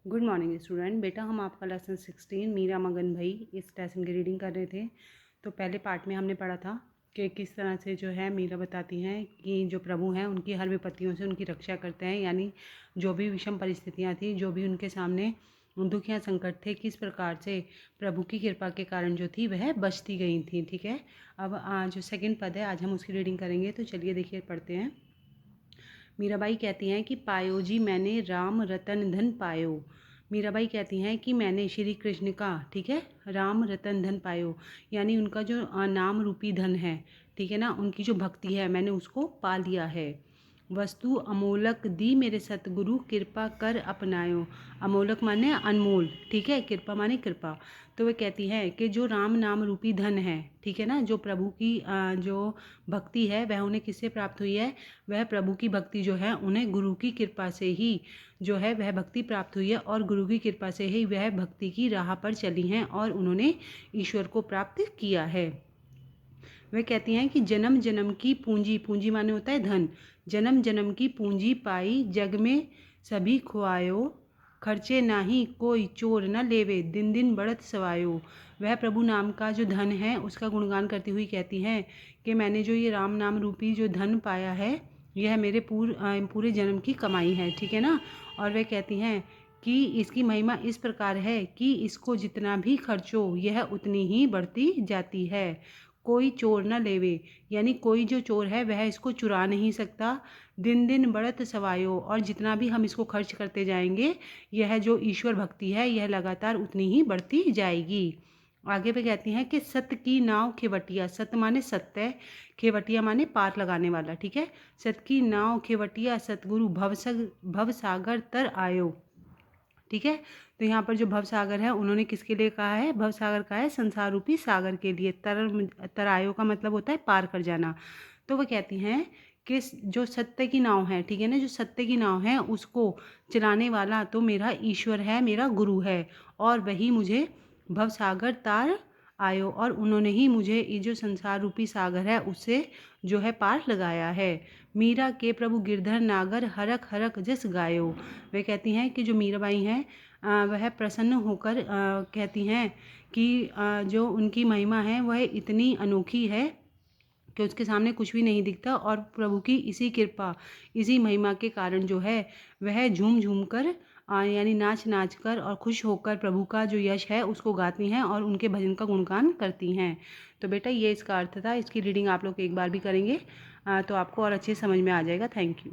Good morning student. बेटा हम आपका लेसन 16 मीरा मगन भाई इस लेसन की रीडिंग कर रहे थे। तो पहले पार्ट में हमने पढ़ा था कि किस तरह से जो है मीरा बताती हैं कि जो प्रभु हैं उनकी हर विपत्तियों से उनकी रक्षा करते हैं, यानी जो भी विषम परिस्थितियाँ थी, जो भी उनके सामने दुख या संकट थे, किस प्रकार से प्रभु की कृपा के कारण जो थी वह बचती गई थी। ठीक है, अब जो सेकंड पद है आज हम उसकी रीडिंग करेंगे। तो चलिए देखिए पढ़ते हैं। मीराबाई कहती हैं कि पायो जी मैंने राम रतन धन पायो। मीराबाई कहती हैं कि मैंने श्री कृष्ण का, ठीक है, राम रतन धन पायो, यानी उनका जो नाम रूपी धन है, ठीक है ना, उनकी जो भक्ति है मैंने उसको पा लिया है। वस्तु अमोलक दी मेरे सतगुरु कृपा कर अपनायो। अमोलक माने अनमोल, ठीक है, कृपा माने कृपा। तो वे कहती हैं कि जो राम नाम रूपी धन है, ठीक है ना, जो प्रभु की जो भक्ति है वह उन्हें किससे प्राप्त हुई है? वह प्रभु की भक्ति जो है उन्हें गुरु की कृपा से ही जो है वह भक्ति प्राप्त हुई है, और गुरु की कृपा से ही वह भक्ति की राह पर चली हैं और उन्होंने ईश्वर को प्राप्त किया है। वे कहती हैं कि जन्म जन्म की पूंजी, पूंजी माने होता है धन, जन्म जन्म की पूंजी पाई जग में सभी खुआयो, खर्चे नाही कोई चोर न लेवे दिन दिन बढ़त सवायो। वह प्रभु नाम का जो धन है उसका गुणगान करती हुई कहती हैं कि मैंने जो ये राम नाम रूपी जो धन पाया है यह मेरे पूरे जन्म की कमाई है, ठीक है ना। और वह कहती हैं कि इसकी महिमा इस प्रकार है कि इसको जितना भी खर्चो यह उतनी ही बढ़ती जाती है। कोई चोर न लेवे, यानी कोई जो चोर है वह इसको चुरा नहीं सकता। दिन दिन बढ़त सवायो, और जितना भी हम इसको खर्च करते जाएंगे यह जो ईश्वर भक्ति है यह लगातार उतनी ही बढ़ती जाएगी। आगे पे कहती हैं कि सत्य की नाव खेवटिया, सत्य माने सत्य, खेवटिया माने पार लगाने वाला, ठीक है। सत्य की नाव खेवटिया सतगुरु भव सागर तर आयो, ठीक है। तो यहाँ पर जो भव सागर है उन्होंने किसके लिए कहा है? भव सागर का है संसार रूपी सागर के लिए। तरायो का मतलब होता है पार कर जाना। तो वह कहती हैं कि जो सत्य की नाव है, ठीक है ना, जो सत्य की नाव है उसको चलाने वाला तो मेरा ईश्वर है, मेरा गुरु है, और वही मुझे भव सागर तार आयो, और उन्होंने ही मुझे ये जो संसार रूपी सागर है उससे जो है पार लगाया है। मीरा के प्रभु गिरधर नागर हरक हरक जस गायो। वे कहती हैं कि जो मीराबाई हैं वह प्रसन्न होकर कहती हैं कि जो उनकी महिमा है वह इतनी अनोखी है कि उसके सामने कुछ भी नहीं दिखता, और प्रभु की इसी कृपा, इसी महिमा के कारण जो है वह झूम झूम कर यानी नाच नाच कर और खुश होकर प्रभु का जो यश है उसको गाती हैं और उनके भजन का गुणगान करती हैं। तो बेटा ये इसका अर्थ था। इसकी रीडिंग आप लोग एक बार भी करेंगे तो आपको और अच्छे समझ में आ जाएगा। Thank you.